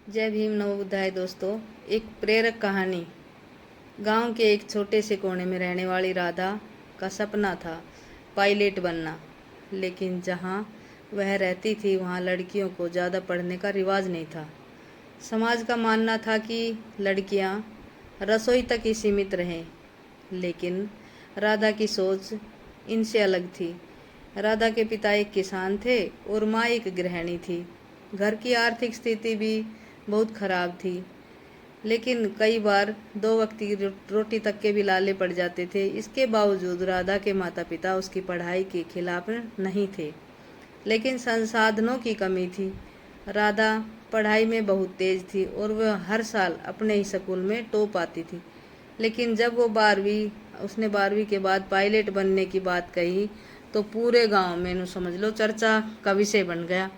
जय भीम नमो बुद्धाय। दोस्तों, एक प्रेरक कहानी। गांव के एक छोटे से कोने में रहने वाली राधा का सपना था पायलट बनना। लेकिन जहां वह रहती थी वहां लड़कियों को ज़्यादा पढ़ने का रिवाज नहीं था। समाज का मानना था कि लड़कियां रसोई तक ही सीमित रहें। लेकिन राधा की सोच इनसे अलग थी। राधा के पिता एक किसान थे और माँ एक गृहिणी थी। घर की आर्थिक स्थिति भी बहुत खराब थी, लेकिन कई बार दो वक्त की रोटी तक के भी लाले पड़ जाते थे। इसके बावजूद राधा के माता पिता उसकी पढ़ाई के खिलाफ नहीं थे, लेकिन संसाधनों की कमी थी। राधा पढ़ाई में बहुत तेज थी और वह हर साल अपने ही स्कूल में टॉप आती थी। लेकिन जब वो उसने 12वीं के बाद पायलट बनने की बात कही तो पूरे गांव में नु समझ लो चर्चा का विषय बन गया।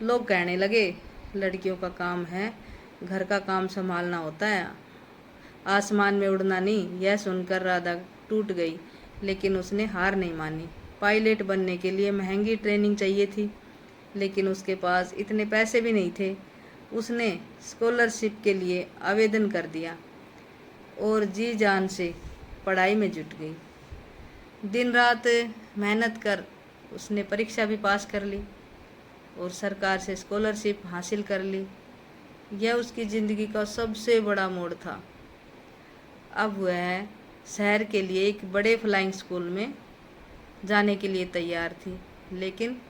लोग कहने लगे, लड़कियों का काम है, घर का काम संभालना होता है, आसमान में उड़ना नहीं। यह सुनकर राधा टूट गई, लेकिन उसने हार नहीं मानी। पायलट बनने के लिए महंगी ट्रेनिंग चाहिए थी, लेकिन उसके पास इतने पैसे भी नहीं थे। उसने स्कॉलरशिप के लिए आवेदन कर दिया और जी जान से पढ़ाई में जुट गई। दिन रात मेहनत कर उसने परीक्षा भी पास कर ली और सरकार से स्कॉलरशिप हासिल कर ली। यह उसकी ज़िंदगी का सबसे बड़ा मोड़ था। अब वह शहर के लिए एक बड़े फ्लाइंग स्कूल में जाने के लिए तैयार थी, लेकिन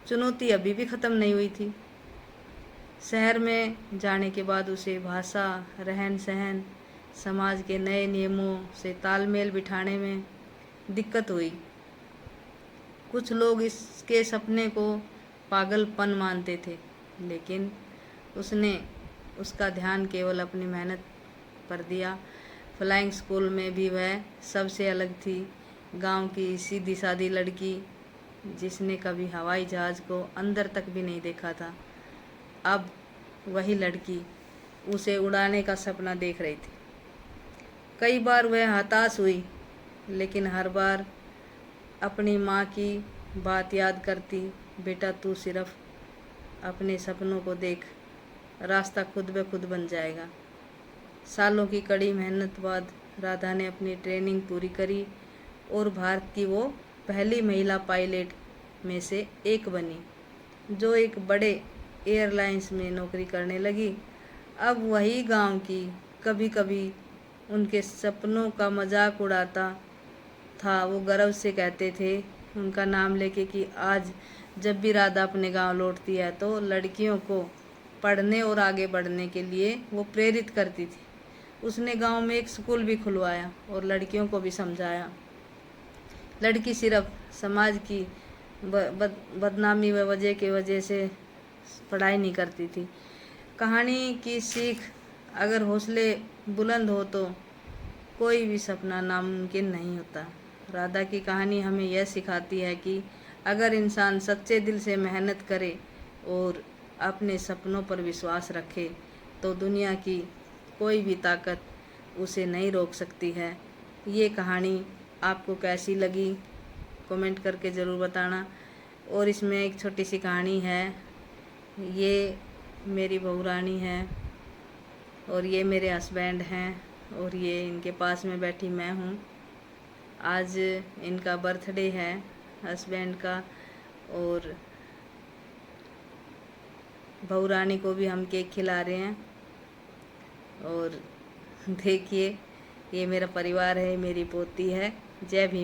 चुनौती अभी भी ख़त्म नहीं हुई थी। शहर में जाने के बाद उसे भाषा, रहन सहन, समाज के नए नियमों से तालमेल बिठाने में दिक्कत हुई। कुछ लोग इसके सपने को पागलपन मानते थे, लेकिन उसने उसका ध्यान केवल अपनी मेहनत पर दिया। फ्लाइंग स्कूल में भी वह सबसे अलग थी। गांव की सीधी सादी लड़की जिसने कभी हवाई जहाज़ को अंदर तक भी नहीं देखा था, अब वही लड़की उसे उड़ाने का सपना देख रही थी। कई बार वह हताश हुई, लेकिन हर बार अपनी माँ की बात याद करती, बेटा तू सिर्फ अपने सपनों को देख, रास्ता खुद ब खुद बन जाएगा। सालों की कड़ी मेहनत बाद राधा ने अपनी ट्रेनिंग पूरी करी और भारत की वो पहली महिला पायलट में से एक बनी, जो एक बड़े एयरलाइंस में नौकरी करने लगी। अब वही गांव की कभी कभी उनके सपनों का मजाक उड़ाता था। वो गर्व से कहते थे उनका नाम लेके कि आज जब भी राधा अपने गांव लौटती है तो लड़कियों को पढ़ने और आगे बढ़ने के लिए वो प्रेरित करती थी। उसने गांव में एक स्कूल भी खुलवाया और लड़कियों को भी समझाया, लड़की सिर्फ समाज की बदनामी व वजह से पढ़ाई नहीं करती थी। कहानी की सीख, अगर हौसले बुलंद हो तो कोई भी सपना नामुमकिन नहीं होता। राधा की कहानी हमें यह सिखाती है कि अगर इंसान सच्चे दिल से मेहनत करे और अपने सपनों पर विश्वास रखे तो दुनिया की कोई भी ताकत उसे नहीं रोक सकती है। ये कहानी आपको कैसी लगी कमेंट करके ज़रूर बताना। और इसमें एक छोटी सी कहानी है। ये मेरी बहू रानी है और ये मेरे हस्बैंड हैं और ये इनके पास में बैठी मैं हूँ। आज इनका बर्थडे है हस्बैंड का, और बहू रानी को भी हम केक खिला रहे हैं। और देखिए, ये मेरा परिवार है, मेरी पोती है। जय भीम।